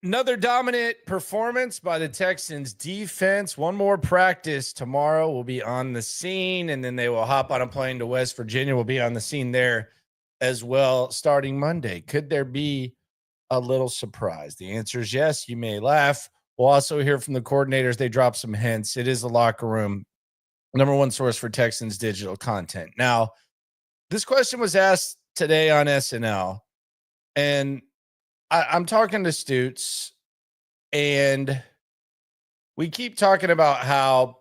Another dominant performance by the Texans defense. One more practice tomorrow. We'll be on the scene, and then they will hop on a plane to West Virginia. We'll be on the scene there as well starting Monday. Could there be a little surprise? The answer is yes. You may laugh. We'll also hear from the coordinators. They drop some hints. It is the locker room, number one source for Texans digital content. Now, this question was asked today on SNL, and I'm talking to Stutes, and we keep talking about how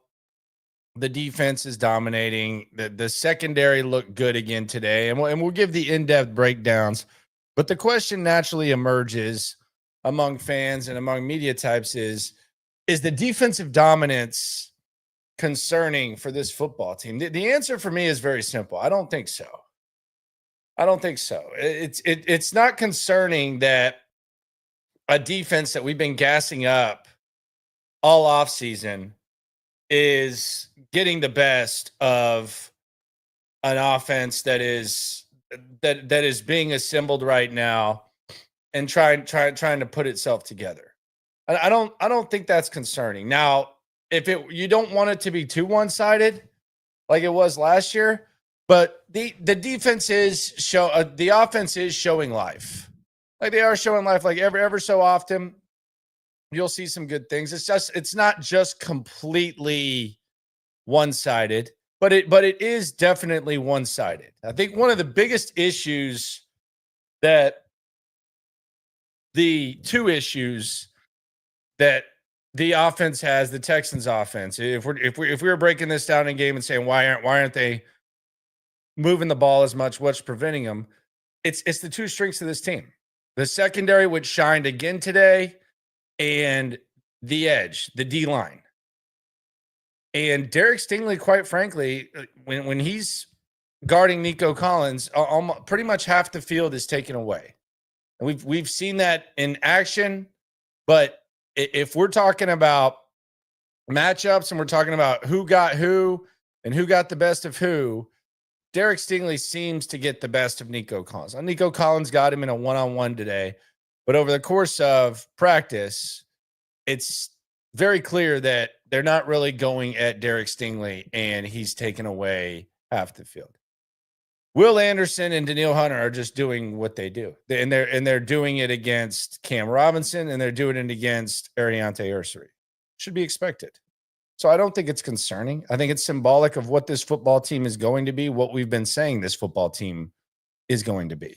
the defense is dominating. The secondary looked good again today, and we'll give the in-depth breakdowns. But the question naturally emerges among fans and among media types is the defensive dominance concerning for this football team? The answer for me is very simple. I don't think so. It's not concerning that a defense that we've been gassing up all offseason is getting the best of an offense that is being assembled right now and trying to put itself together. I don't think that's concerning. Now, you don't want it to be too one-sided like it was last year, but the defense is the offense is showing life. Like they are showing life, like ever so often, you'll see some good things. It's not just completely one-sided, but it is definitely one-sided. I think one of the biggest issues that the two issues that the offense has, the Texans offense, if we were breaking this down in game and saying why aren't they moving the ball as much, what's preventing them? It's the two strengths of this team. The secondary, which shined again today, and the edge, the D-line. And Derek Stingley, quite frankly, when he's guarding Nico Collins, pretty much half the field is taken away. And we've seen that in action, but if we're talking about matchups and we're talking about who got who and who got the best of who, Derek Stingley seems to get the best of Nico Collins. Nico Collins got him in a one-on-one today, but over the course of practice, it's very clear that they're not really going at Derek Stingley, and he's taken away half the field. Will Anderson and Danielle Hunter are just doing what they do, and they're doing it against Cam Robinson, and they're doing it against Ariante Ursary. Should be expected. So I don't think it's concerning. I think it's symbolic of what this football team is going to be, what we've been saying this football team is going to be.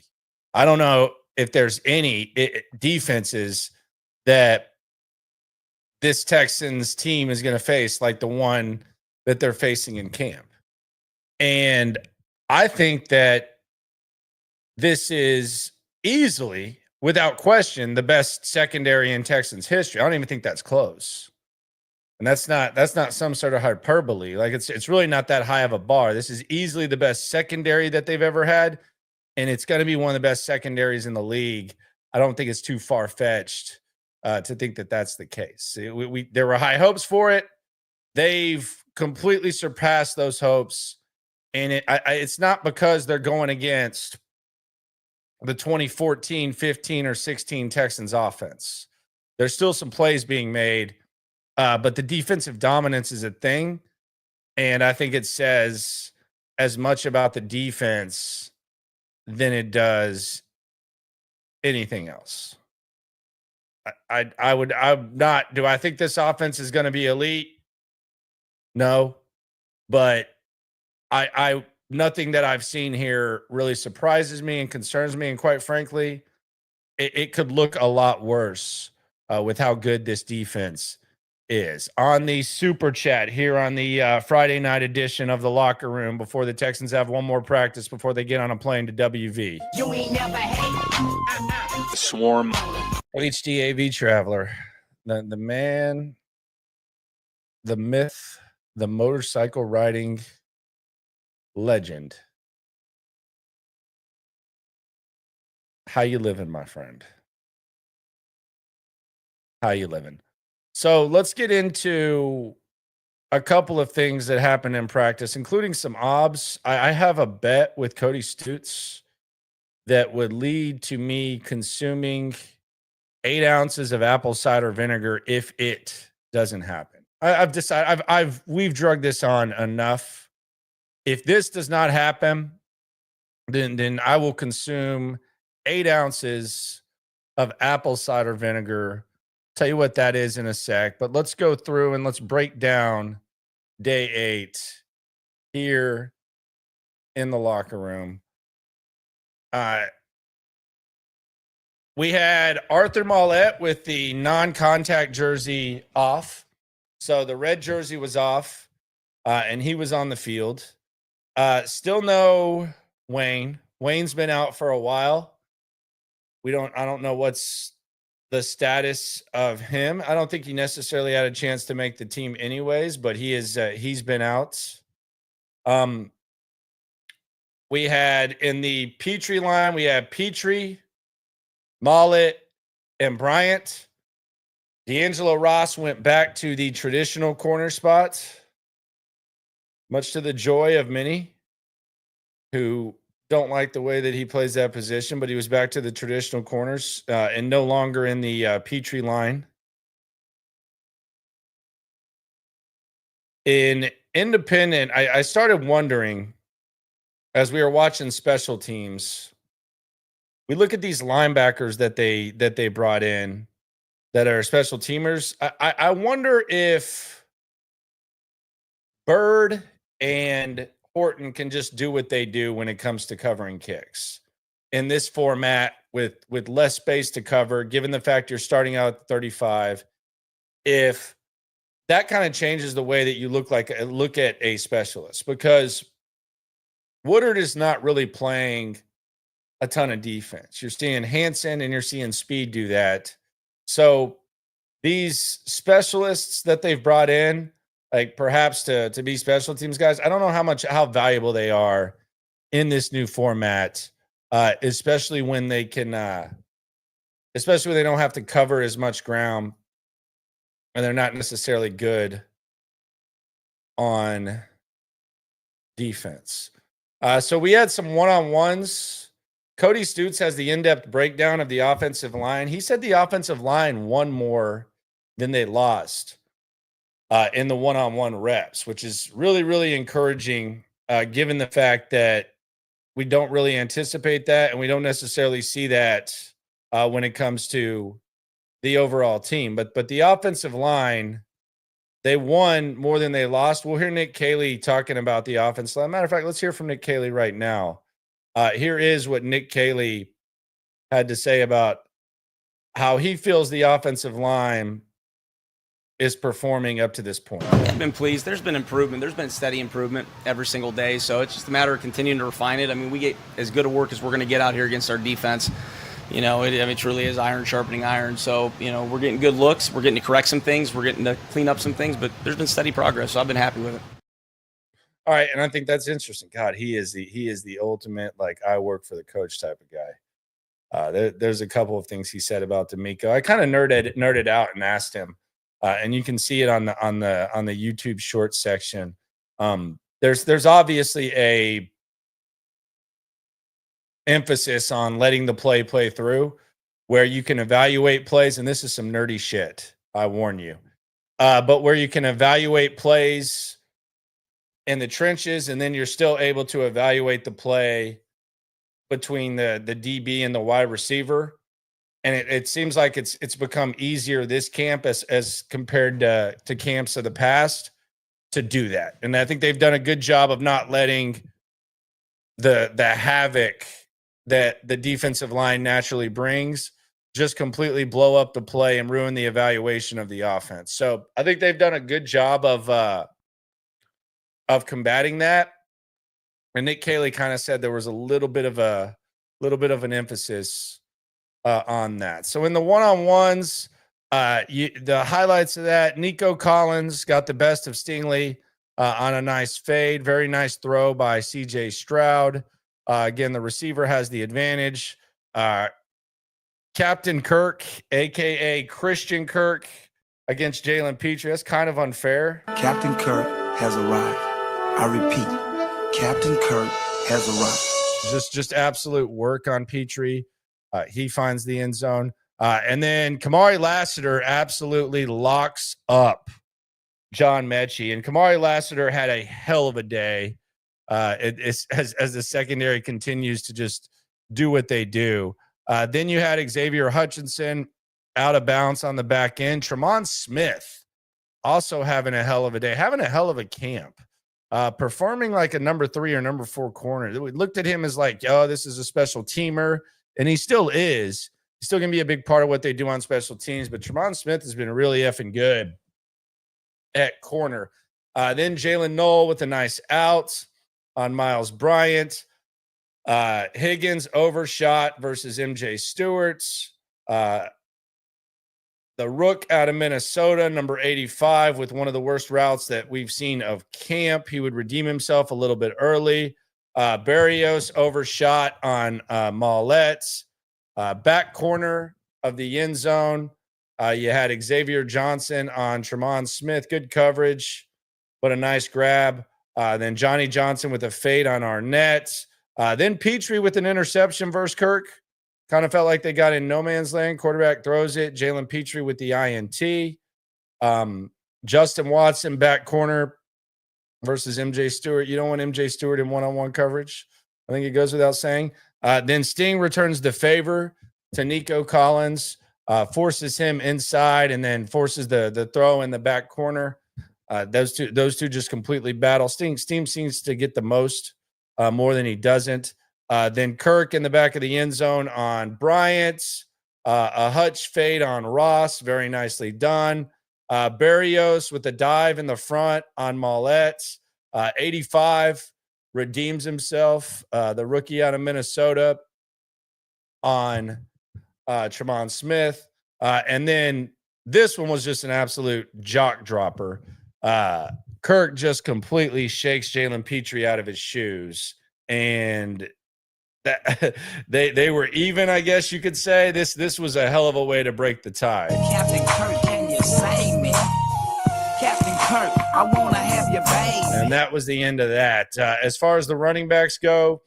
I don't know if there's any defenses that this Texans team is going to face like the one that they're facing in camp. And I think that this is easily, without question, the best secondary in Texans history. I don't even think that's close. And that's not some sort of hyperbole. Like it's really not that high of a bar. This is easily the best secondary that they've ever had, and it's going to be one of the best secondaries in the league. I don't think it's too far-fetched to think that that's the case. There were high hopes for it. They've completely surpassed those hopes, and it's not because they're going against the 2014, 15, or 16 Texans offense. There's still some plays being made. But the defensive dominance is a thing, and I think it says as much about the defense than it does anything else. I'm not. Do I think this offense is going to be elite? No, but I nothing that I've seen here really surprises me and concerns me, and quite frankly, it could look a lot worse with how good this defense is. On the super chat here on the Friday night edition of the Locker Room, before the Texans have one more practice before they get on a plane to WV. You ain't never hate. The Swarm. HDAV Traveler. The man, the myth, the motorcycle riding legend. How you living, my friend? How you living? So let's get into a couple of things that happened in practice, including some obs. I have a bet with Cody Stutes that would lead to me consuming 8 ounces of apple cider vinegar if it doesn't happen. I've decided we've drugged this on enough. If this does not happen, then I will consume 8 ounces of apple cider vinegar. Tell you what that is in a sec, but let's go through and let's break down day 8 here in the locker room. We had Arthur Mollett with the non-contact jersey off. So the red jersey was off, and he was on the field. Still no Wayne. Wayne's been out for a while. I don't know what's the status of him. I don't think he necessarily had a chance to make the team anyways, but he's been out. We had in the Petrie line, we had Petrie, Mollett, and Bryant. D'Angelo Ross went back to the traditional corner spot, much to the joy of many who don't like the way that he plays that position, but he was back to the traditional corners and no longer in the Petrie line. In independent, I started wondering as we were watching special teams, we look at these linebackers that they brought in that are special teamers. I wonder if Bird and Horton can just do what they do when it comes to covering kicks in this format with less space to cover, given the fact you're starting out at 35. If that kind of changes the way that you look at a specialist, because Woodard is not really playing a ton of defense. You're seeing Hansen and you're seeing Speed do that. So these specialists that they've brought in, like perhaps to be special teams guys, I don't know how valuable they are in this new format, especially when they can, especially when they don't have to cover as much ground and they're not necessarily good on defense. So we had some one-on-ones. Cody Stutes has the in-depth breakdown of the offensive line. He said the offensive line won more than they lost in the one-on-one reps, which is really, really encouraging given the fact that we don't really anticipate that and we don't necessarily see that when it comes to the overall team. But the offensive line, they won more than they lost. We'll hear Nick Caley talking about the offense line. Matter of fact, let's hear from Nick Caley right now. Here is what Nick Caley had to say about how he feels the offensive line is performing up to this point. I've been pleased. There's been improvement. There's been steady improvement every single day. So it's just a matter of continuing to refine it. I mean, we get as good a work as we're going to get out here against our defense. It truly is iron sharpening iron. So, we're getting good looks. We're getting to correct some things. We're getting to clean up some things. But there's been steady progress. So I've been happy with it. All right, and I think that's interesting. God, he is the ultimate, like, I work for the coach type of guy. There's a couple of things he said about D'Amico. I kind of nerded out and asked him, and you can see it on the YouTube short section. There's obviously a emphasis on letting the play through, where you can evaluate plays, and this is some nerdy shit, I warn you. But where you can evaluate plays in the trenches, and then you're still able to evaluate the play between the DB and the wide receiver. And it seems like it's become easier this camp as compared to camps of the past to do that. And I think they've done a good job of not letting the havoc that the defensive line naturally brings just completely blow up the play and ruin the evaluation of the offense. So I think they've done a good job of combating that. And Nick Caley kind of said there was a little bit of an emphasis on that. So in the one-on-ones, the highlights of that, Nico Collins got the best of Stingley on a nice fade. Very nice throw by CJ Stroud. Again, the receiver has the advantage. Captain Kirk, a.k.a. Christian Kirk, against Jalen Petrie. That's kind of unfair. Captain Kirk has arrived. I repeat, Captain Kirk has arrived. Just absolute work on Petrie. He finds the end zone. And then Kamari Lassiter absolutely locks up John Mechie. And Kamari Lassiter had a hell of a day. It's as the secondary continues to just do what they do. Then you had Xavier Hutchinson out of bounds on the back end. Tremont Smith also having a hell of a day, having a hell of a camp, performing like a number 3 or number 4 corner. We looked at him as like, oh, this is a special teamer, and he still is. He's still going to be a big part of what they do on special teams, but Tremont Smith has been really effing good at corner. Then Jalen Knoll with a nice out on Miles Bryant. Higgins overshot versus MJ Stewart's. The Rook out of Minnesota, number 85, with one of the worst routes that we've seen of camp. He would redeem himself a little bit early. Barrios overshot on Maulet's. Back corner of the end zone, you had Xavier Johnson on Tremont Smith. Good coverage, but a nice grab. Then Johnny Johnson with a fade on Arnett. Then Petrie with an interception versus Kirk. Kind of felt like they got in no man's land. Quarterback throws it. Jalen Petrie with the INT. Justin Watson back corner versus MJ Stewart. You don't want MJ Stewart in one-on-one coverage. I think it goes without saying. Then Sting returns the favor to Nico Collins, forces him inside, and then forces the throw in the back corner. Those two just completely battle. Sting seems to get the most more than he doesn't. Then Kirk in the back of the end zone on Bryant. A Hutch fade on Ross. Very nicely done. Barrios with a dive in the front on Maulet. 85 redeems himself. The rookie out of Minnesota on Tremont Smith. And then this one was just an absolute jock dropper. Kirk just completely shakes Jalen Petrie out of his shoes. And that they were even, I guess you could say. This was a hell of a way to break the tie. Captain Kirk, can you save me? Captain Kirk, I want to have your baby. And that was the end of that. As far as the running backs go,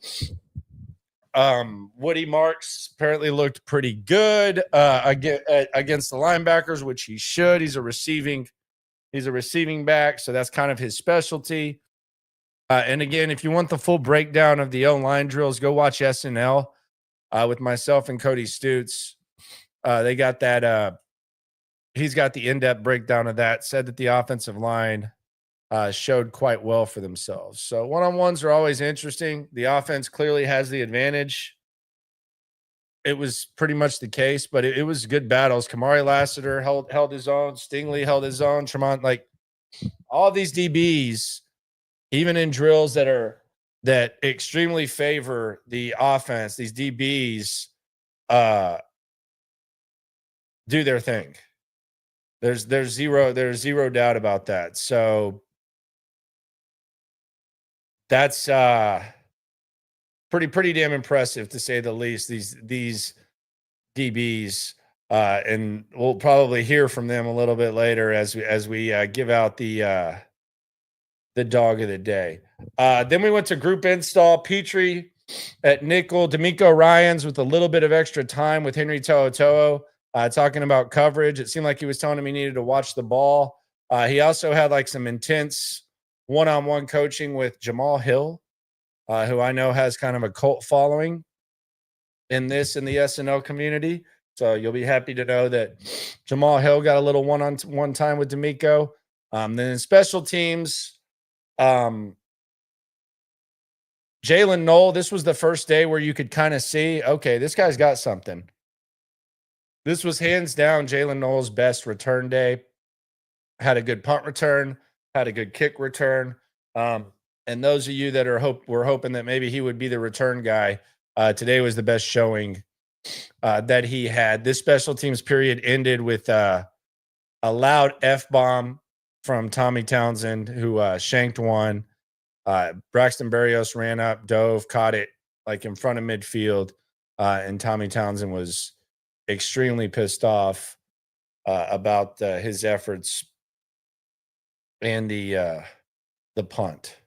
Woody Marks apparently looked pretty good against the linebackers, which he should. He's a receiving back, so that's kind of his specialty. And again, if you want the full breakdown of the O-line drills, go watch SNL with myself and Cody Stutes. They got that. He's got the in-depth breakdown of that. Said that the offensive line showed quite well for themselves. So one-on-ones are always interesting. The offense clearly has the advantage. It was pretty much the case, but it was good battles. Kamari Lassiter held his own. Stingley held his own. Tremont, like all these DBs, even in drills that extremely favor the offense, these DBs do their thing. There's zero doubt about that. So that's pretty damn impressive, to say the least. These DBs, and we'll probably hear from them a little bit later as we give out the dog of the day. Then we went to group install. Petrie at nickel. D'Amico Ryans with a little bit of extra time with Henry To'oTo'o, talking about coverage. It seemed like he was telling him he needed to watch the ball. He also had like some intense one-on-one coaching with Jamal Hill, who I know has kind of a cult following in the SNL community. So you'll be happy to know that Jamal Hill got a little one-on-one time with D'Amico. Then in special teams, Jalen Knoll, this was the first day where you could kind of see, okay, this guy's got something. This was hands down Jalen Knoll's best return day. Had a good punt return, had a good kick return. And those of you that were hoping that maybe he would be the return guy, today was the best showing that he had. This special teams period ended with a loud F-bomb from Tommy Townsend, who shanked one. Braxton Berrios ran up, dove, caught it like in front of midfield, and Tommy Townsend was extremely pissed off about his efforts and the punt.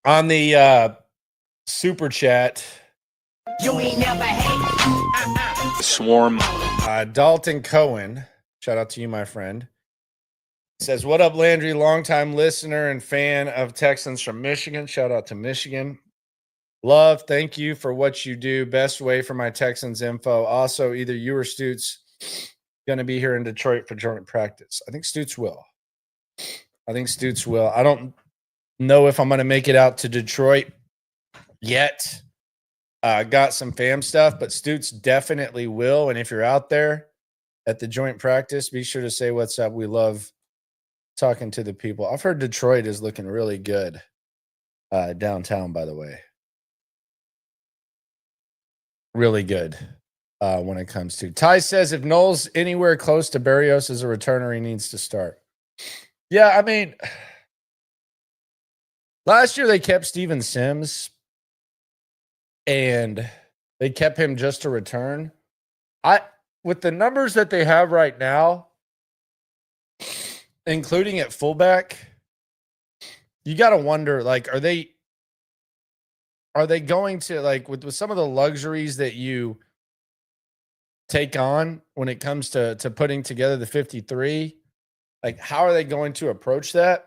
On the super chat, You ain't never hate. Swarm. Dalton Cohen, shout out to you, my friend, says, "What up, Landry? Longtime listener and fan of Texans from Michigan. Shout out to Michigan. Love, thank you for what you do. Best way for my Texans info. Also, either you or Stoots going to be here in Detroit for joint practice. I think Stoots will. I don't know if I'm going to make it out to Detroit yet. Got some fam stuff, but Stoots definitely will. And if you're out there at the joint practice, be sure to say what's up. We love talking to the people. I've heard Detroit is looking really good downtown, by the way. Really good when it comes to. Ty says if Noel's anywhere close to Berrios as a returner, he needs to start. Yeah, I mean, last year they kept Steven Sims and they kept him just to return. With the numbers that they have right now, including at fullback, you got to wonder, like, are they going to, like, with some of the luxuries that you take on when it comes to putting together the 53, like, how are they going to approach that?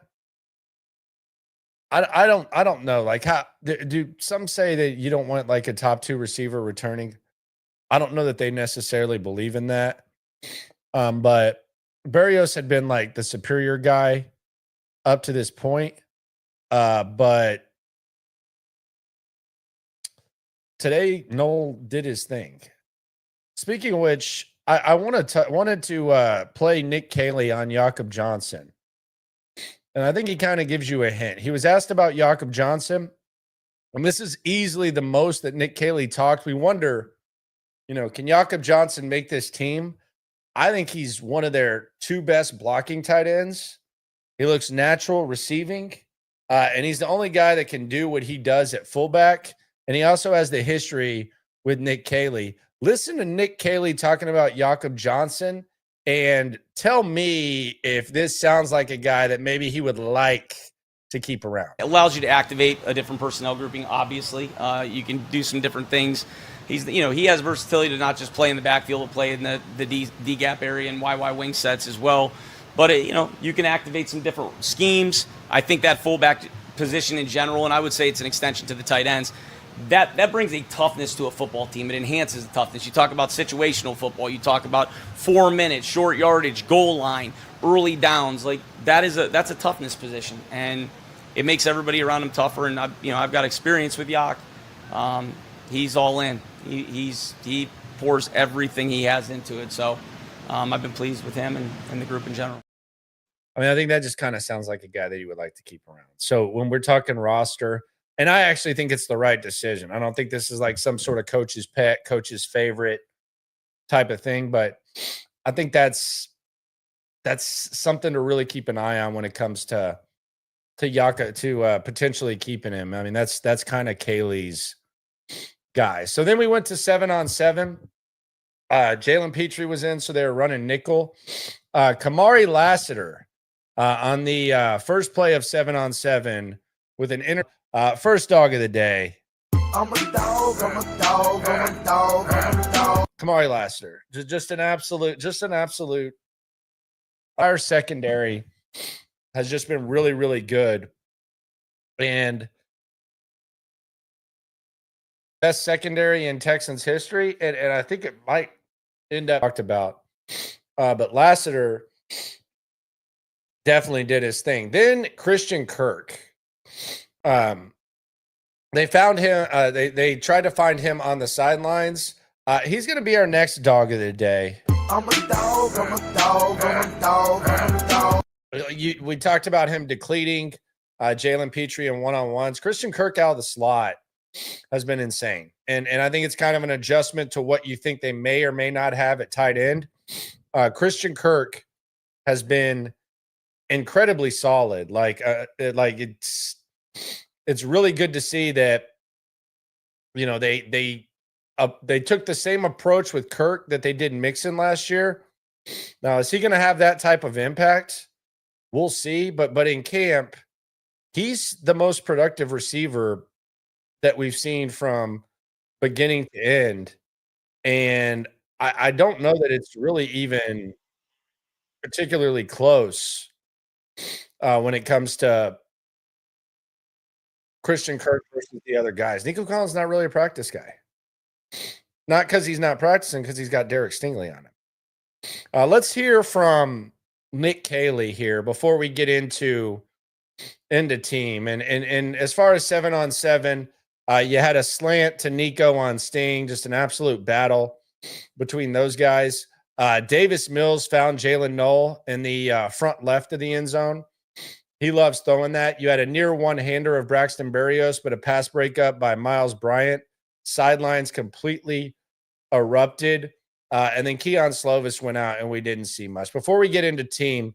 I don't know. Like, how do some say that you don't want like a top 2 receiver returning? I don't know that they necessarily believe in that. But Berrios had been like the superior guy up to this point. But today, Noel did his thing. Speaking of which, I wanted to play Nick Caley on Jakob Johnson. And I think he kind of gives you a hint. He was asked about Jakob Johnson, and this is easily the most that Nick Caley talked. We wonder, can Jakob Johnson make this team? I think he's one of their 2 best blocking tight ends. He looks natural receiving, and he's the only guy that can do what he does at fullback. And he also has the history with Nick Caley. Listen to Nick Caley talking about Jakob Johnson and tell me if this sounds like a guy that maybe he would like to keep around. It allows you to activate a different personnel grouping, obviously. You can do some different things. He has versatility to not just play in the backfield, but play in the D gap area and YY wing sets as well. But, you can activate some different schemes. I think that fullback position in general, and I would say it's an extension to the tight ends, that brings a toughness to a football team. It enhances the toughness. You talk about situational football. You talk about 4 minutes, short yardage, goal line, early downs. Like that's a toughness position, and it makes everybody around him tougher. And I've got experience with Yak. He's all in. He pours everything he has into it. So I've been pleased with him and the group in general. I mean, I think that just kind of sounds like a guy that you would like to keep around. So when we're talking roster. And I actually think it's the right decision. I don't think this is like some sort of coach's pet, coach's favorite type of thing. But I think that's something to really keep an eye on when it comes to Yaka, to potentially keeping him. I mean, that's kind of Caley's guy. So then we went to 7-on-7. Jalen Petrie was in, so they were running nickel. Kamari Lassiter on the first play of 7-on-7 with an first dog of the day. I'm a dog. Kamari Lassiter. Just an absolute. Our secondary has just been really, really good. And best secondary in Texans history. And I think it might end up talked about. But Lassiter definitely did his thing. Then Christian Kirk. They found him. They tried to find him on the sidelines. He's going to be our next dog of the day. I'm a dog. We talked about him depleting Jalen Petrie in one-on-ones. Christian Kirk out of the slot has been insane, and I think it's kind of an adjustment to what you think they may or may not have at tight end. Christian Kirk has been incredibly solid. It's really good to see that, they took the same approach with Kirk that they did Mixon last year. Now, is he going to have that type of impact? We'll see. But in camp, he's the most productive receiver that we've seen from beginning to end. And I don't know that it's really even particularly close when it comes to Christian Kirk versus the other guys. Nico Collins is not really a practice guy. Not because he's not practicing, because he's got Derek Stingley on him. Let's hear from Nick Caley here before we get into team. And as far as 7-on-7, you had a slant to Nico on Sting, just an absolute battle between those guys. Davis Mills found Jalen Knoll in the front left of the end zone. He loves throwing that. You had a near one-hander of Braxton Berrios, but a pass breakup by Miles Bryant. Sidelines completely erupted. And then Keon Slovis went out, and we didn't see much. Before we get into team,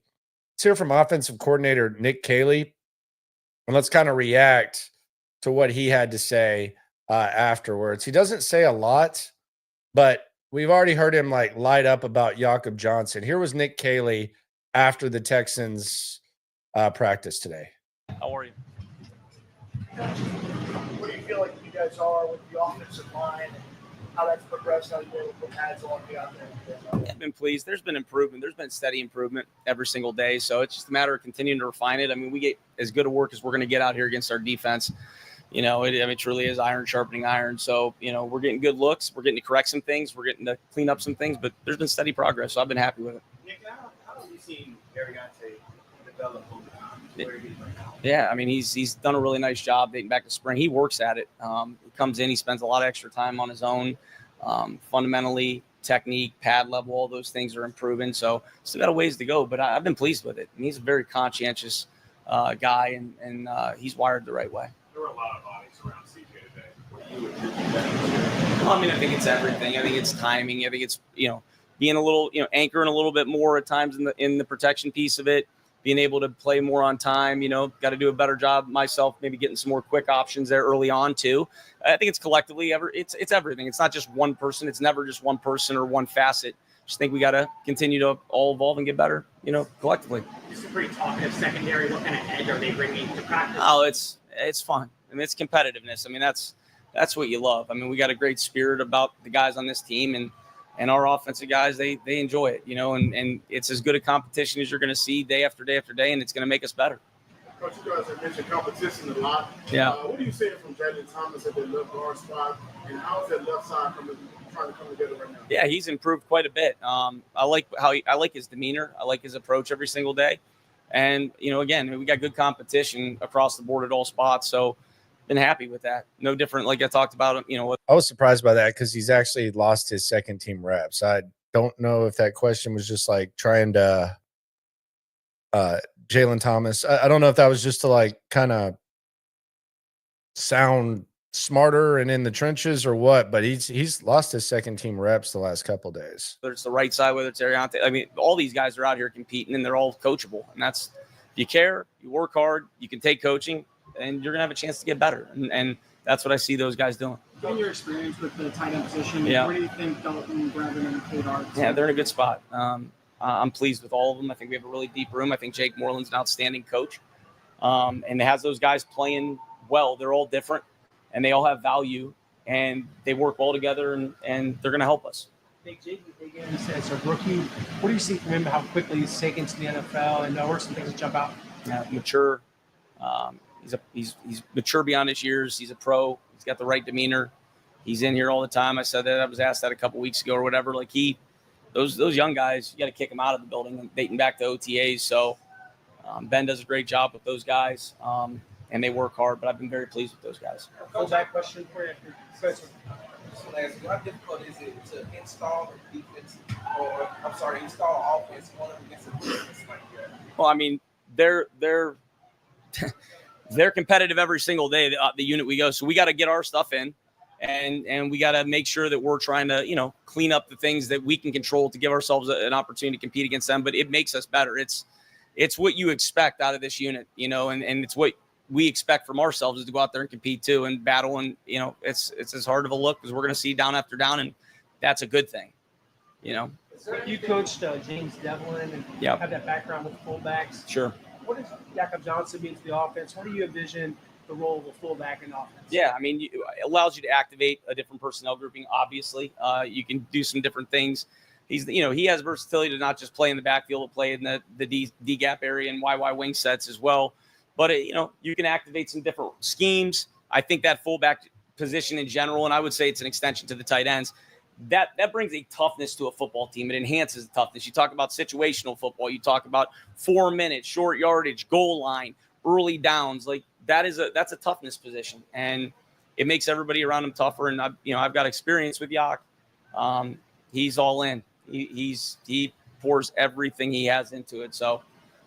let's hear from offensive coordinator Nick Caley, and let's kind of react to what he had to say afterwards. He doesn't say a lot, but we've already heard him like light up about Jakob Johnson. Here was Nick Caley after the Texans practice today. How are you? What do you feel like you guys are with the offensive line and how that's progressed, how you're able to put pads on me out there? I've been pleased. There's been improvement. There's been steady improvement every single day. So it's just a matter of continuing to refine it. I mean, we get as good a work as we're going to get out here against our defense. You know, it truly is iron sharpening iron. So, you know, we're getting good looks. We're getting to correct some things. We're getting to clean up some things. But there's been steady progress. So I've been happy with it. Nick, how have you seen Ariante develop over time? Where he is right now? Yeah, I mean, he's done a really nice job dating back to spring. He works at it. He comes in, he spends a lot of extra time on his own. Fundamentally, technique, pad level, all those things are improving. So still got a ways to go, but I've been pleased with it. And he's a very conscientious guy, and he's wired the right way. There were a lot of bodies around CJ today. What do you attribute that to? Well, I mean, I think it's everything. I think it's timing. I think it's, you know, being a little, you know, anchoring a little bit more at times in the protection piece of it, being able to play more on time, you know, got to do a better job myself, maybe getting some more quick options there early on too. I think it's collectively it's everything. It's not just one person. It's never just one person or one facet. Just think we got to continue to all evolve and get better, you know, collectively. It's a pretty talkative secondary. What kind of edge are they bringing to practice? Oh, it's fun. I mean, it's competitiveness. I mean, that's what you love. I mean, we got a great spirit about the guys on this team, and our offensive guys, they enjoy it, you know, and it's as good a competition as you're going to see day after day after day, and it's going to make us better. Coach, you guys have mentioned competition a lot. Yeah. What do you say from Jalen Thomas at the left guard spot, and how is that left side trying to come together right now? Yeah, he's improved quite a bit. I like I like his demeanor. I like his approach every single day. And, you know, again, we got good competition across the board at all spots. So been happy with that. No different, like I talked about, you know. I was surprised by that because he's actually lost his second team reps. I don't know if that question was just like trying to Jalen Thomas. I don't know if that was just to like kind of sound smarter and in the trenches or what, but he's lost his second team reps the last couple of days. Whether it's the right side, whether it's Ariante. I mean, all these guys are out here competing, and they're all coachable. And that's, if you care, you work hard, you can take coaching, and you're going to have a chance to get better. And that's what I see those guys doing. In your experience with the tight end position, Yeah. where do you think Dalton, Brandon, and Cade are? Yeah, they're in a good spot. I'm pleased with all of them. I think we have a really deep room. I think Jake Moreland's an outstanding coach. And it has those guys playing well. They're all different, and they all have value, and they work well together, and they're going to help us. Jake Higgins as a rookie, what do you see from him, how quickly he's taken to the NFL, and what are some things that jump out? Mature. He's mature beyond his years. He's a pro. He's got the right demeanor. He's in here all the time. I said that. I was asked that a couple weeks ago or whatever. Like those young guys, you got to kick them out of the building and dating back to OTAs. So Ben does a great job with those guys, and they work hard. But I've been very pleased with those guys. Fullback question for you. How difficult is it to install defense, or install offense going up against a defense like that? Well, I mean, they're competitive every single day. The unit we go, so we got to get our stuff in, and we got to make sure that we're trying to, you know, clean up the things that we can control to give ourselves an opportunity to compete against them. But it makes us better. It's what you expect out of this unit, you know, and it's what we expect from ourselves is to go out there and compete too and battle. And, you know, it's as hard of a look because we're going to see down after down, and that's a good thing, you know. You coached James Devlin and Yep. have that background with fullbacks. Sure. what does Jakob Johnson mean to the offense? What do you envision the role of a fullback in offense? Yeah, I mean, it allows you to activate a different personnel grouping. Obviously, you can do some different things. He has versatility to not just play in the backfield, but play in the D gap area and YY wing sets as well. But you can activate some different schemes. I think that fullback position in general, and I would say it's an extension to the tight ends. That brings a toughness to a football team. It enhances the toughness. You talk about situational football. You talk about 4 minutes, short yardage, goal line, early downs. Like that's a toughness position, and it makes everybody around him tougher. And I've got experience with Yak. He's all in. He pours everything he has into it. So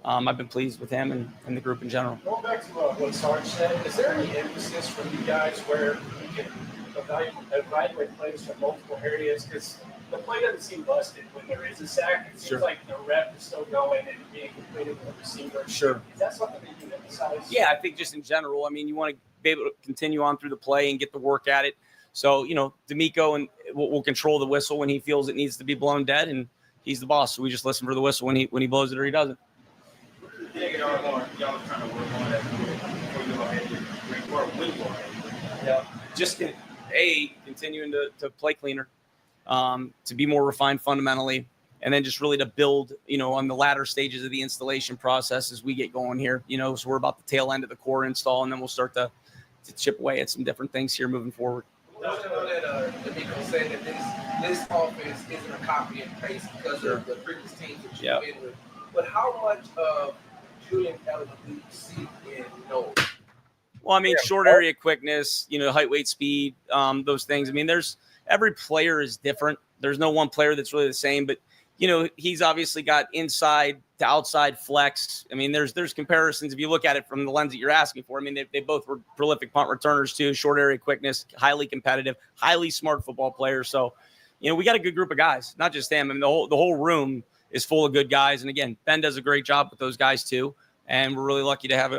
I've been pleased with him and the group in general. Going back to what Sarge said, is there any emphasis from you guys where you can evaluate plays from multiple areas? Because the play doesn't seem busted when there is a sack. It seems like the rep is still going and being completed with the receiver. Sure. Is that something that you emphasize? Yeah, I think just in general. I mean, you want to be able to continue on through the play and get the work at it. So, D'Amico and will control the whistle when he feels it needs to be blown dead, and he's the boss. So we just listen for the whistle when he blows it or he doesn't. Yeah, just continuing to play cleaner, to be more refined fundamentally, and then just really to build, on the latter stages of the installation process as we get going here. So we're about the tail end of the core install, and then we'll start to chip away at some different things here moving forward. I know that D'Amico said that this offense isn't a copy and paste because of the previous teams that you've been with. But how much of Julian Edelman do you see in Noel? Well, I mean, short area quickness, height, weight, speed, those things. I mean, every player is different. There's no one player that's really the same, but he's obviously got inside to outside flex. I mean, there's comparisons if you look at it from the lens that you're asking for. I mean, they both were prolific punt returners too, short area quickness, highly competitive, highly smart football players. So, we got a good group of guys, not just him. I mean, the whole room is full of good guys. And again, Ben does a great job with those guys too. And we're really lucky to have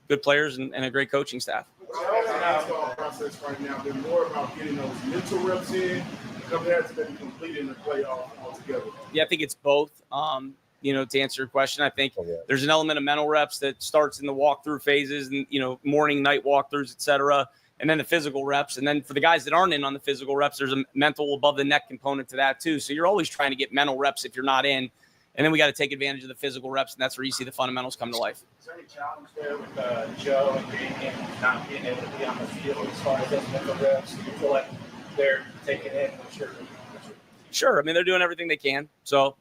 good players and a great coaching staff. The install process right now been more about getting those mental reps in compared to maybe completing the playoff altogether. Yeah, I think it's both. To answer your question, I think there's an element of mental reps that starts in the walkthrough phases and, morning, night walkthroughs, et cetera, and then the physical reps. And then for the guys that aren't in on the physical reps, there's a mental above the neck component to that too. So you're always trying to get mental reps if you're not in. And then we got to take advantage of the physical reps, and that's where you see the fundamentals come to life. Is there any challenge there with Joe and Damien not being able to be on the field as far as those mental reps? Do you feel like they're taking in what you're Sure. I mean, they're doing everything they can. So,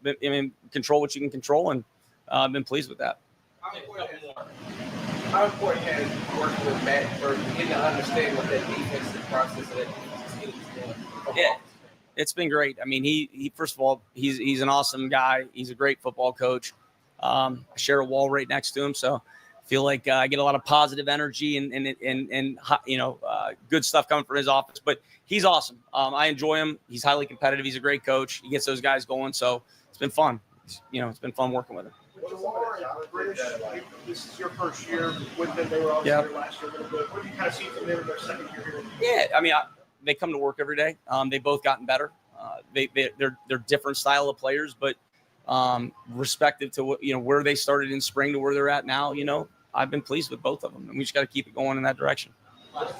control what you can control, and I've been pleased with that. How important has working with Matt for getting to understand what that defensive process of that defensive scheme is doing? Yeah. It's been great. I mean, he first of all, he's an awesome guy. He's a great football coach. I share a wall right next to him, so I feel like I get a lot of positive energy and good stuff coming from his office. But he's awesome. I enjoy him. He's highly competitive. He's a great coach. He gets those guys going. So it's been fun. It's been fun working with him. British, this is your first year with them. They were obviously here last year a little bit. What do you kind of see from them in their second year here? Yeah, I mean, they come to work every day. They both gotten better. They're different style of players, but respective to what where they started in spring to where they're at now. I've been pleased with both of them, and we just got to keep it going in that direction. What are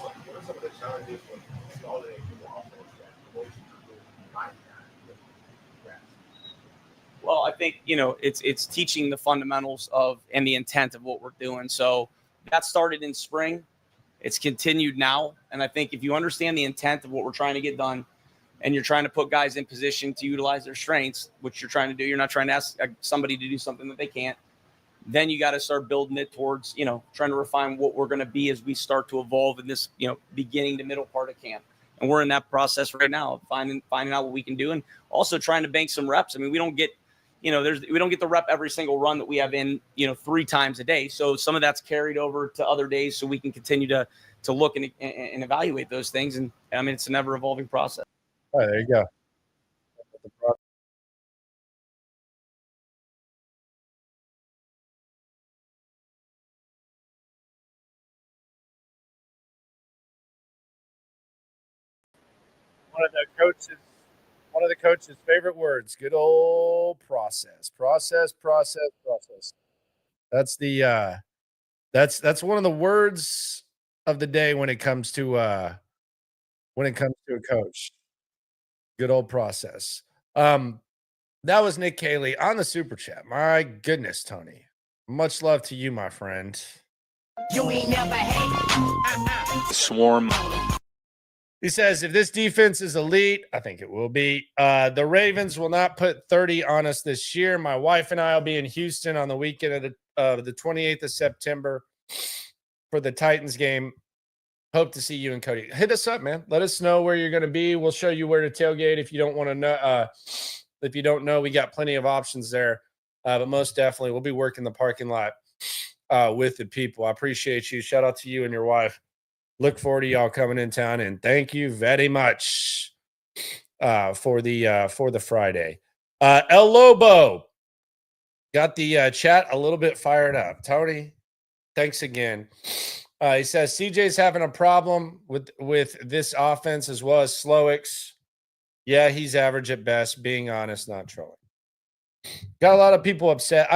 some of the challenges when installing the offense that most Well, I think it's teaching the fundamentals of and the intent of what we're doing. So that started in spring. It's continued now. And I think if you understand the intent of what we're trying to get done and you're trying to put guys in position to utilize their strengths, which you're trying to do, you're not trying to ask somebody to do something that they can't, then you got to start building it towards, trying to refine what we're going to be as we start to evolve in this, beginning to middle part of camp. And we're in that process right now, finding out what we can do and also trying to bank some reps. I mean, we don't get we don't get the rep every single run that we have in, 3 times a day. So some of that's carried over to other days so we can continue to look and evaluate those things. And I mean, it's an ever evolving process. All right, there you go. One of the coach's favorite words, good old process. That's the that's one of the words of the day when it comes to a coach. Good old process. That was Nick Caley on the super chat. My goodness, Tony. Much love to you, my friend. You ain't never hate. Swarm. He says, if this defense is elite, I think it will be. The Ravens will not put 30 on us this year. My wife and I will be in Houston on the weekend of the 28th of September for the Titans game. Hope to see you and Cody. Hit us up, man. Let us know where you're going to be. We'll show you where to tailgate if you don't want to know. If you don't know, we got plenty of options there. But most definitely, we'll be working the parking lot with the people. I appreciate you. Shout out to you and your wife. Look forward to y'all coming in town, and thank you very much for the Friday. El Lobo got the chat a little bit fired up. Tony, thanks again. He says CJ's having a problem with this offense as well as Slowick's. Yeah, he's average at best. Being honest, not trolling. Got a lot of people upset.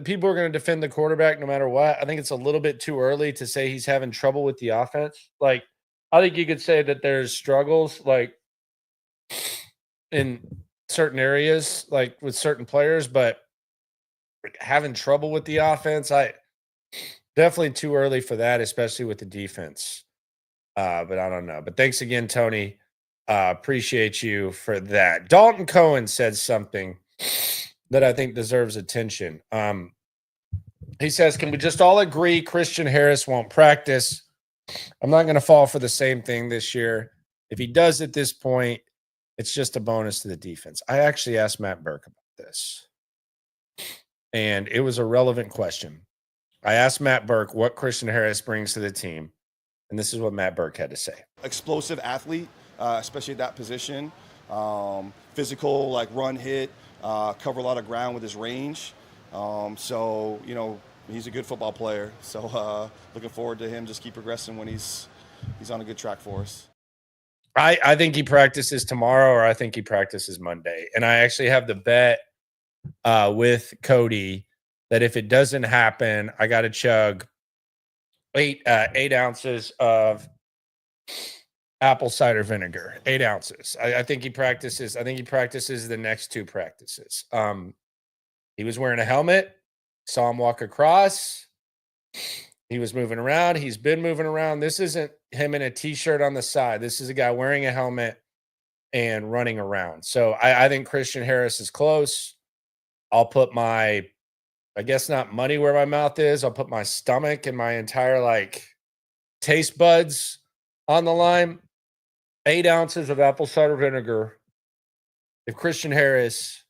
People are going to defend the quarterback no matter what. I think it's a little bit too early to say he's having trouble with the offense. Like, I think you could say that there's struggles, like in certain areas, like with certain players, but having trouble with the offense, definitely too early for that, especially with the defense. But I don't know. But thanks again, Tony. Appreciate you for that. Dalton Cohen said something that I think deserves attention. He says, can we just all agree Christian Harris won't practice? I'm not going to fall for the same thing this year. If he does at this point, it's just a bonus to the defense. I actually asked Matt Burke about this, and it was a relevant question. I asked Matt Burke what Christian Harris brings to the team, and this is what Matt Burke had to say. Explosive athlete, especially at that position. Physical, like run, hit, cover a lot of ground with his range. So, you know, he's a good football player. So looking forward to him just keep progressing when he's on a good track for us. I think he practices tomorrow, or I think he practices Monday. And I actually have the bet with Cody that if it doesn't happen, I got to chug 8 ounces of apple cider vinegar. 8 ounces. I think he practices. I think he practices the next 2 practices. He was wearing a helmet. Saw him walk across. He was moving around. He's been moving around. This isn't him in a T-shirt on the side. This is a guy wearing a helmet and running around. So I think Christian Harris is close. I'll put my, I guess not money where my mouth is. I'll put my stomach and my entire like taste buds on the line. 8 ounces of apple cider vinegar. If Christian Harris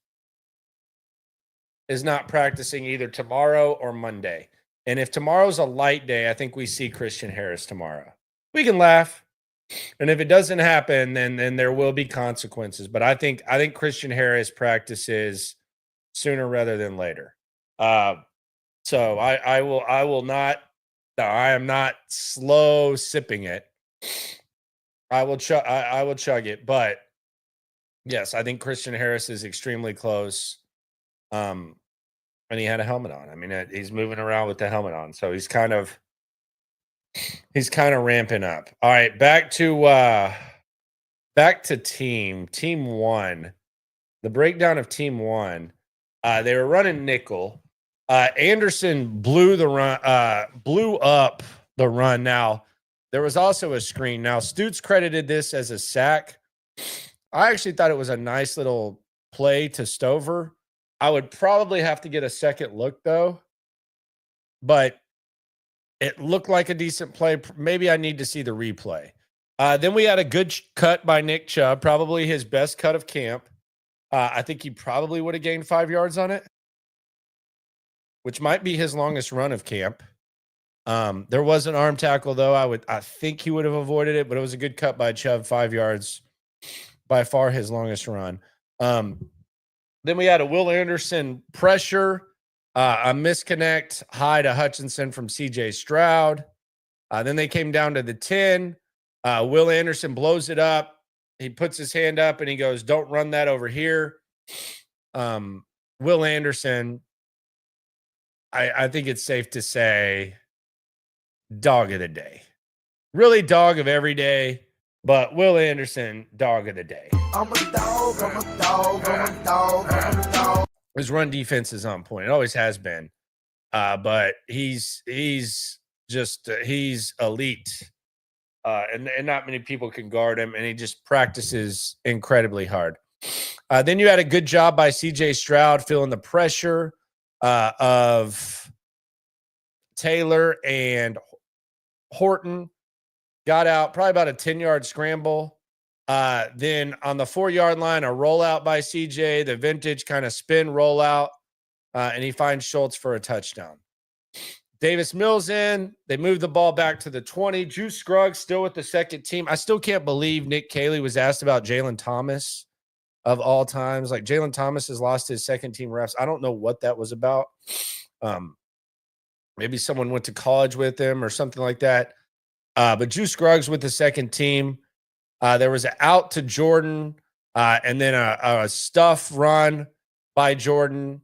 is not practicing either tomorrow or Monday. And if tomorrow's a light day, I think we see Christian Harris tomorrow. We can laugh. And if it doesn't happen, then there will be consequences. But I think Christian Harris practices sooner rather than later. So I will not. No, I am not slow sipping it. I will chug it. But yes, I think Christian Harris is extremely close. And he had a helmet on. I mean, he's moving around with the helmet on, so he's kind of ramping up. All right, back to team one. The breakdown of team one. They were running nickel. Anderson blew up the run. Now, there was also a screen. Now, Stutes credited this as a sack. I actually thought it was a nice little play to Stover. I would probably have to get a second look, though. But it looked like a decent play. Maybe I need to see the replay. Then we had a good cut by Nick Chubb, probably his best cut of camp. I think he probably would have gained 5 yards on it, which might be his longest run of camp. There was an arm tackle, though. I think he would have avoided it, but it was a good cut by Chubb, 5 yards. By far his longest run. Then we had a Will Anderson pressure, a misconnect, high to Hutchinson from C.J. Stroud. Then they came down to the 10. Will Anderson blows it up. He puts his hand up and he goes, "Don't run that over here." Will Anderson I think it's safe to say dog of the day. Really dog of every day, but Will Anderson, dog of the day. I'm a dog, I'm a dog, I'm a dog, I'm a dog. His run defense is on point. It always has been. But he's just he's elite. And not many people can guard him, and he just practices incredibly hard. Then you had a good job by CJ Stroud feeling the pressure of Taylor and Horton. Got out probably about a 10-yard scramble. Then on the 4-yard line, a rollout by CJ, the vintage kind of spin rollout, and he finds Schultz for a touchdown. Davis Mills in. They moved the ball back to the 20. Juice Scruggs still with the second team. I still can't believe Nick Caley was asked about Jalen Thomas of all times. Like, Jalen Thomas has lost his second team reps. I don't know what that was about. Maybe someone went to college with him or something like that. But Juice Scruggs with the second team. There was an out to Jordan and then a stuff run by Jordan.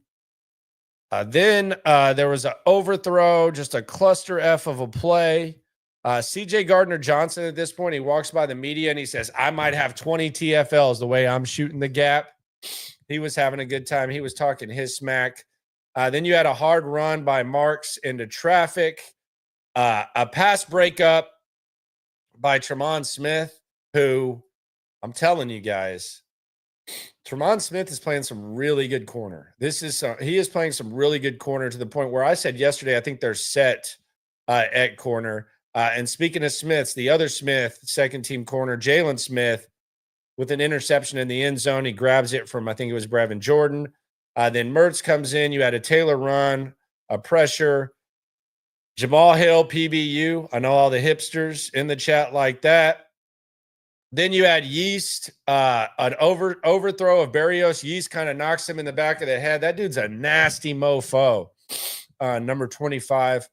Then there was an overthrow, just a cluster F of a play. CJ Gardner-Johnson at this point, he walks by the media and he says, I might have 20 TFLs the way I'm shooting the gap. He was having a good time. He was talking his smack. Then you had a hard run by Marks into traffic. A pass breakup by Tremont Smith, who I'm telling you guys, Tremont Smith is playing some really good corner. He is playing some really good corner to the point where I said yesterday, I think they're set at corner. And speaking of Smiths, the other Smith, second team corner, Jalen Smith, with an interception in the end zone. He grabs it from, I think it was Brevin Jordan. Then Mertz comes in. You had a Taylor run, a pressure. Jamal Hill, PBU. I know all the hipsters in the chat like that. Then you had Yeast, an overthrow of Barrios. Yeast kind of knocks him in the back of the head. That dude's a nasty mofo, number 25.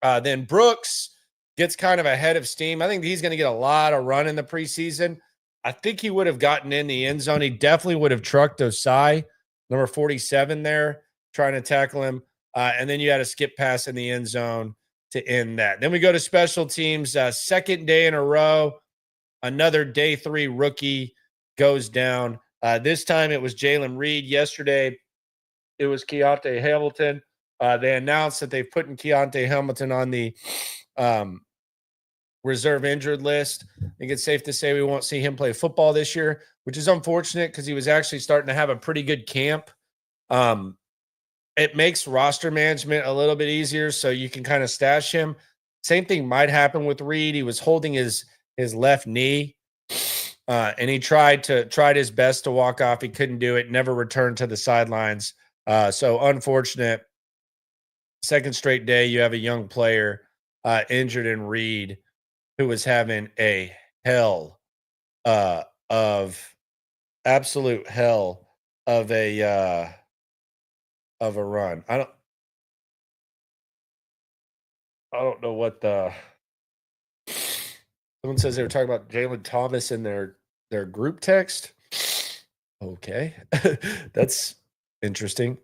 Then Brooks gets kind of ahead of steam. I think he's going to get a lot of run in the preseason. I think he would have gotten in the end zone. He definitely would have trucked Osai, number 47 there, trying to tackle him. And then you had a skip pass in the end zone to end that. Then we go to special teams. Second day in a row. Another day 3 rookie goes down. This time it was Jalen Reed. Yesterday it was Keontae Hamilton. They announced that they've put in Keontae Hamilton on the reserve injured list. I think it's safe to say we won't see him play football this year, which is unfortunate because he was actually starting to have a pretty good camp. It makes roster management a little bit easier, so you can kind of stash him. Same thing might happen with Reed. He was holding his left knee, and he tried his best to walk off. He couldn't do it, never returned to the sidelines. So unfortunate. Second straight day, you have a young player injured in Reed who was having a hell of absolute hell of a run. I don't know what the someone says they were talking about Jalen Thomas in their group text. Okay. That's interesting.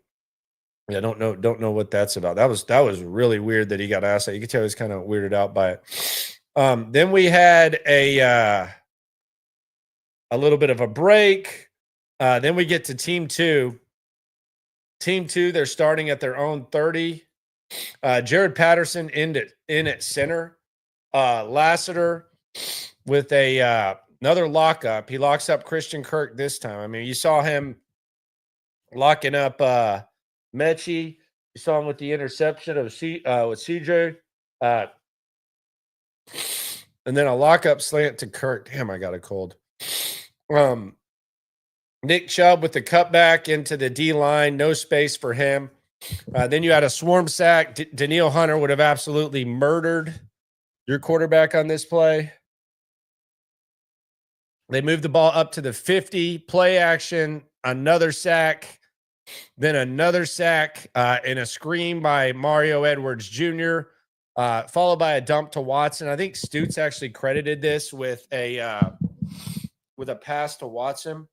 Yeah, don't know what that's about. That was really weird that he got asked that. You could tell he was kind of weirded out by it. Then we had a little bit of a break. Then we get to team 2. Team 2, they're starting at their own 30. Jared Patterson in at center. Lassiter with another lockup. He locks up Christian Kirk this time. I mean, you saw him locking up Mechie. You saw him with the interception of with CJ. And then a lockup slant to Kirk. Damn, I got a cold. Nick Chubb with the cutback into the D line. No space for him. Then you had a swarm sack. Daniil Hunter would have absolutely murdered your quarterback on this play. They moved the ball up to the 50. Play action. Another sack. Then another sack and a screen by Mario Edwards Jr., followed by a dump to Watson. I think Stutes actually credited this with a pass to Watson.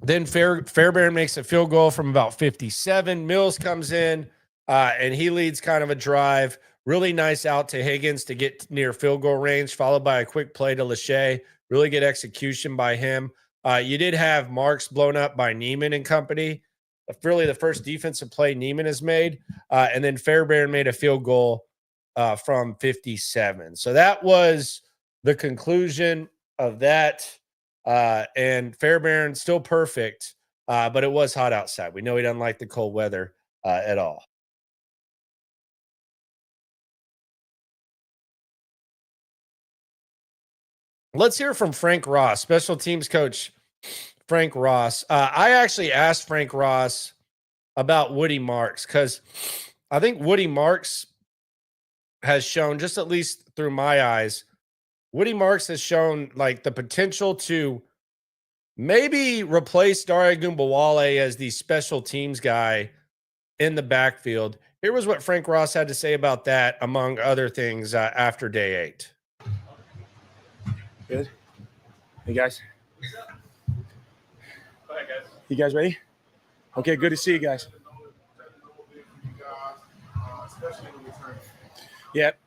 Then Fairbairn makes a field goal from about 57. Mills comes in and he leads kind of a drive. Really nice out to Higgins to get near field goal range, followed by a quick play to Lachey. Really good execution by him. You did have Marks blown up by Neiman and company. Really the first defensive play Neiman has made. And then Fairbairn made a field goal from 57. So that was the conclusion of that. And Fairbairn still perfect, but it was hot outside. We know he doesn't like the cold weather at all. Let's hear from Frank Ross, special teams coach Frank Ross. I actually asked Frank Ross about Woody Marks because I think Woody Marks has shown, just at least through my eyes, Woody Marks has shown like the potential to maybe replace Dare Ogunbowale as the special teams guy in the backfield. Here was what Frank Ross had to say about that, among other things, after day 8. Good. Hey, guys. Bye, guys. You guys ready? Okay, good to see you guys. Yep.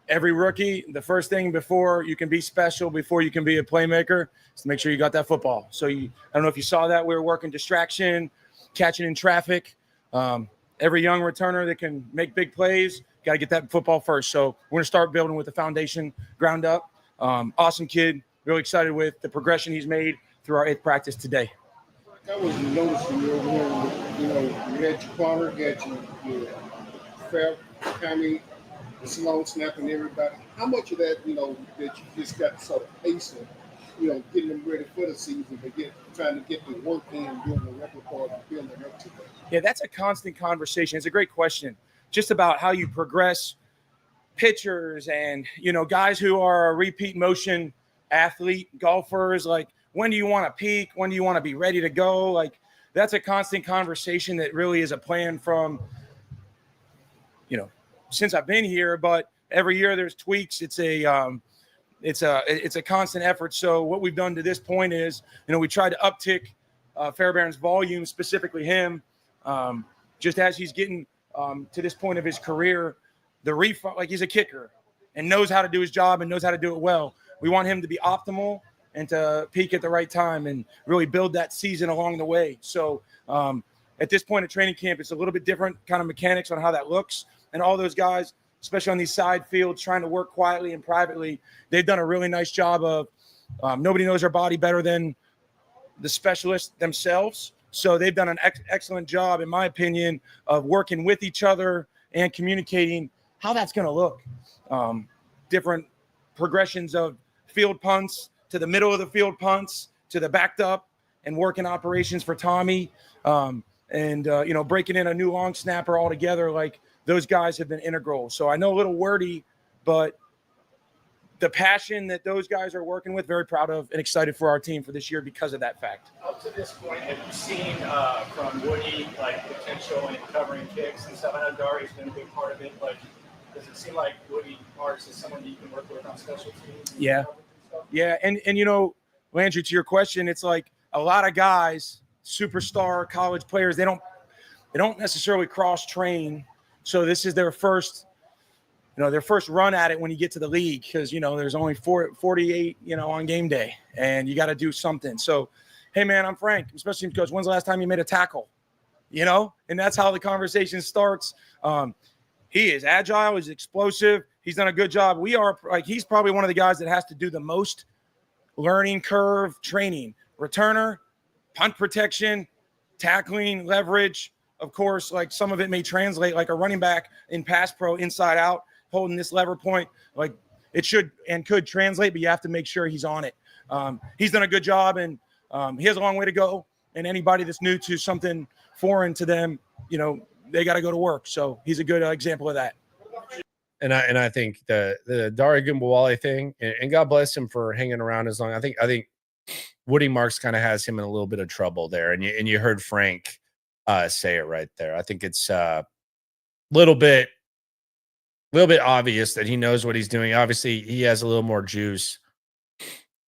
Every rookie, the first thing before you can be special, before you can be a playmaker, is to make sure you got that football. So I don't know if you saw that. We were working distraction, catching in traffic. Every young returner that can make big plays, got to get that football first. So we're going to start building with the foundation ground up. Awesome kid. Really excited with the progression he's made through our 8th practice today. I was noticing you over here, you had your corner, you had your fair, the slow snap and everybody. How much of that, that you just got sort of pacing, getting them ready for the season, but trying to get the work in, doing the repertoire and building up to that? Yeah, that's a constant conversation. It's a great question. Just about how you progress pitchers and, guys who are a repeat motion athlete, golfers, like when do you want to peak? When do you want to be ready to go? Like that's a constant conversation that really is a plan from, since I've been here, but every year there's tweaks. It's a constant effort. So what we've done to this point is, we tried to uptick Fairbairn's volume, specifically him, just as he's getting to this point of his career, like he's a kicker and knows how to do his job and knows how to do it well. We want him to be optimal and to peak at the right time and really build that season along the way. So at this point of training camp, it's a little bit different kind of mechanics on how that looks. And all those guys, especially on these side fields, trying to work quietly and privately, they've done a really nice job of nobody knows their body better than the specialists themselves. So they've done an excellent job, in my opinion, of working with each other and communicating how that's going to look. Different progressions of field punts to the middle of the field punts to the backed up and working operations for Tommy and breaking in a new long snapper altogether. Like those guys have been integral. So I know a little wordy, but the passion that those guys are working with, very proud of and excited for our team for this year because of that fact. Up to this point, have you seen from Woody like potential in covering kicks and stuff? I know Dari's been a big part of it, but does it seem like Woody Marks is someone that you can work with on special teams? Yeah. Yeah. And Landry, to your question, it's like a lot of guys, superstar college players, they don't necessarily cross train. So this is their first run at it when you get to the league because, there's only 48, on game day and you got to do something. So, hey, man, I'm Frank, especially because when's the last time you made a tackle? And that's how the conversation starts. He is agile. He's explosive. He's done a good job. He's probably one of the guys that has to do the most learning curve training, returner, punt protection, tackling, leverage. Of course, like some of it may translate like a running back in pass pro inside out, holding this lever point. Like it should and could translate, but you have to make sure he's on it. He's done a good job and he has a long way to go. And anybody that's new to something foreign to them, they got to go to work. So he's a good example of that. And I think the Dare Ogunbowale thing, and God bless him for hanging around as long. I think Woody Marks kind of has him in a little bit of trouble there. And you heard Frank say it right there. I think it's a little bit obvious that he knows what he's doing. Obviously, he has a little more juice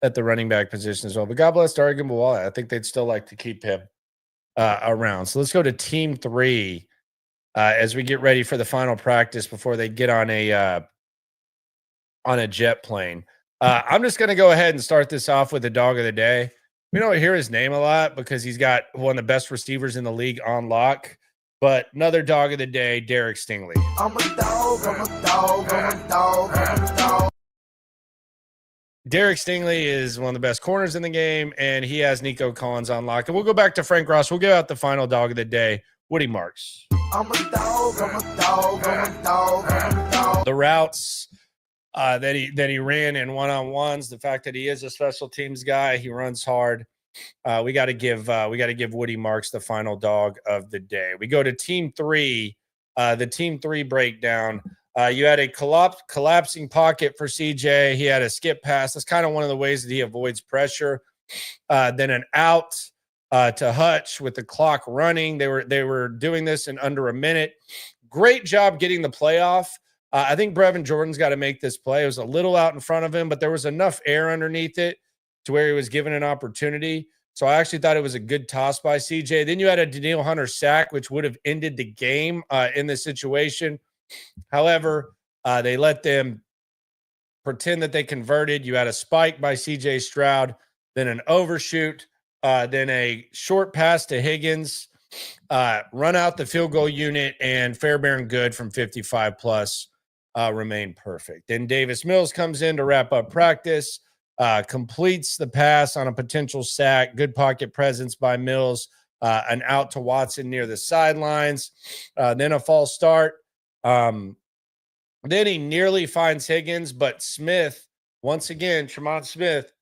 at the running back position as well. But God bless Dare Gumbalwala. I think they'd still like to keep him around. So let's go to team 3 as we get ready for the final practice before they get on a jet plane. I'm just going to go ahead and start this off with the dog of the day. We don't hear his name a lot because he's got one of the best receivers in the league on lock. But another dog of the day, Derek Stingley. I'm a dog, I'm a dog, I'm a dog, I'm a dog. Derek Stingley is one of the best corners in the game, and he has Nico Collins on lock. And we'll go back to Frank Ross. We'll give out the final dog of the day, Woody Marks. I'm a dog, I'm a dog, I'm a dog, I'm a dog. The routes that he ran in one-on-ones, the fact that he is a special teams guy, he runs hard. We got to give Woody Marks the final dog of the day. We go to team 3, the team 3 breakdown. You had a collapsing pocket for CJ. He had a skip pass. That's kind of one of the ways that he avoids pressure. Then an out to Hutch with the clock running. They were doing this in under a minute. Great job getting the play off. I think Brevin Jordan's got to make this play. It was a little out in front of him, but there was enough air underneath it to where he was given an opportunity. So I actually thought it was a good toss by CJ. Then you had a Daniil Hunter sack, which would have ended the game in this situation. However, they let them pretend that they converted. You had a spike by CJ Stroud, then an overshoot, then a short pass to Higgins, run out the field goal unit, and Fairbairn good from 55 plus remained perfect. Then Davis Mills comes in to wrap up practice, completes the pass on a potential sack, good pocket presence by Mills, an out to Watson near the sidelines, then a false start. Then he nearly finds Higgins, but Smith, once again, Tremont Smith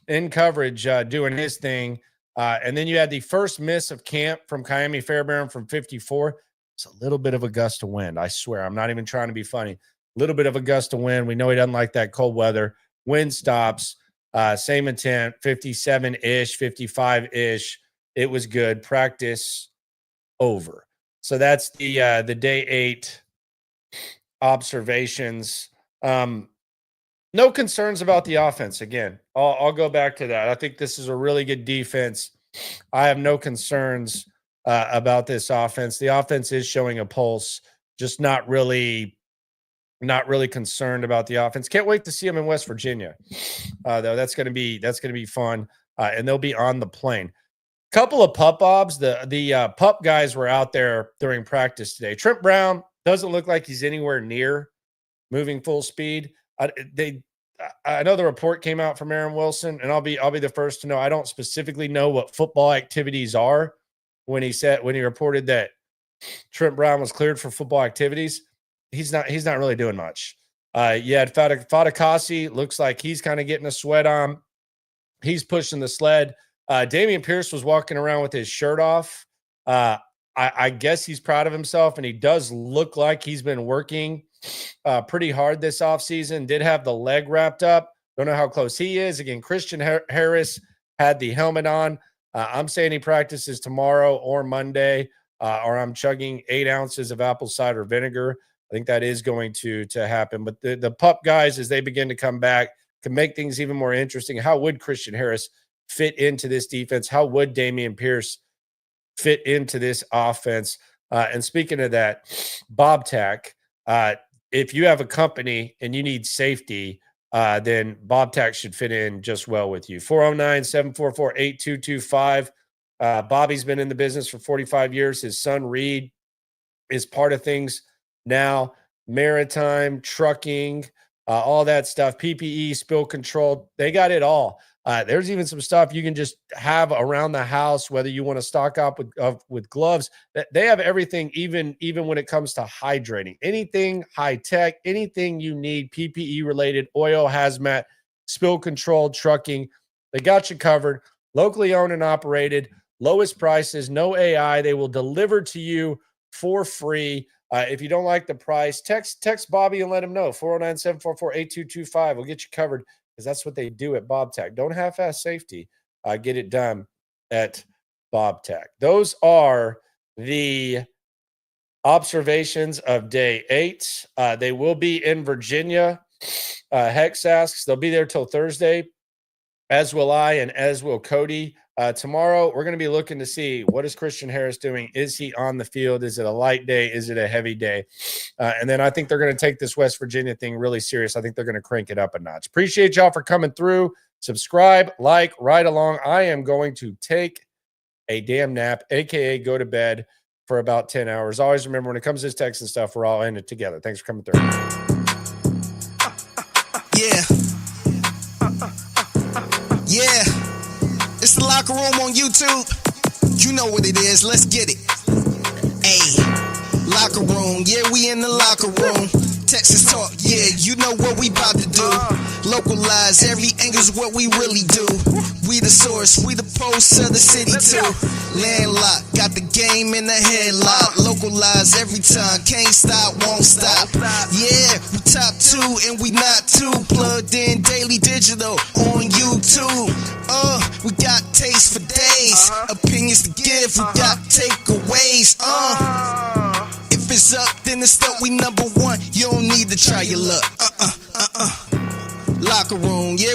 in coverage, doing his thing. And then you had the first miss of camp from Kiami Fairbairn from 54. It's a little bit of a gust of wind. I swear, I'm not even trying to be funny. A little bit of a gust of wind. We know he doesn't like that cold weather. Wind stops. Same intent, 57-ish, 55-ish. It was good. Practice over. So that's the day 8 observations. No concerns about the offense. Again, I'll go back to that. I think this is a really good defense. I have no concerns about this offense. The offense is showing a pulse, just not really concerned about the offense. Can't wait to see them in West Virginia. Though that's going to be fun. And they'll be on the plane. Couple of pup obs. The pup guys were out there during practice today. Trent Brown doesn't look like he's anywhere near moving full speed. I know the report came out from Aaron Wilson, and I'll be the first to know. I don't specifically know what football activities are when he reported that Trent Brown was cleared for football activities. He's not really doing much. You had Fadakasi, looks like he's kind of getting a sweat on. He's pushing the sled. Dameon Pierce was walking around with his shirt off. I guess he's proud of himself, and he does look like he's been working pretty hard this offseason. Did have the leg wrapped up. Don't know how close he is. Again, Christian Harris had the helmet on. I'm saying he practices tomorrow or Monday, or I'm chugging 8 ounces of apple cider vinegar. I think that is going to happen. But the pup guys, as they begin to come back, can make things even more interesting. How would Christian Harris fit into this defense? How would Dameon Pierce fit into this offense? And speaking of that, BobTac, if you have a company and you need safety, then BobTac should fit in just well with you. 409-744-8225. Bobby's been in the business for 45 years. His son, Reed, is part of things now. Maritime, trucking, all that stuff, PPE, spill control. They got it all. There's even some stuff you can just have around the house, whether you want to stock up with gloves. They have everything, even when it comes to hydrating. Anything high tech, anything you need, PPE related, oil, hazmat, spill control, trucking. They got you covered. Locally owned and operated, lowest prices, no AI. They will deliver to you for free. If you don't like the price, text Bobby and let him know. 409-744-8225. We'll get you covered, because that's what they do at BobTac. Don't half-ass safety. Get it done at BobTac. Those are the observations of day 8. They will be in Virginia. Hex asks, they'll be there till Thursday. as will I, and as will Cody. Tomorrow, we're going to be looking to see what is Christian Harris doing. Is he on the field? Is it a light day? Is it a heavy day? And then I think they're going to take this West Virginia thing really serious. I think they're going to crank it up a notch. Appreciate y'all for coming through. Subscribe, like, ride along. I am going to take a damn nap, a.k.a. go to bed for about 10 hours. Always remember, when it comes to this Texan stuff, we're all in it together. Thanks for coming through. Yeah. Yeah. It's the Locker Room on YouTube. You know what it is. Let's get it. Hey. Locker Room. Yeah, we in the locker room. Texas talk. Yeah, you know what we about to do. Localize every angle's what we really do. We the source. We the pulse of the city too. Landlocked. Got the game in the headlock. Localize every time. Can't stop, won't stop. Yeah, we top 2 and we not too. Plugged in daily digital on YouTube. We got taste for days. Opinions to give. We got takeaways. If it's up, then it's up. We number 1. You don't need to try your luck. Locker room, yeah.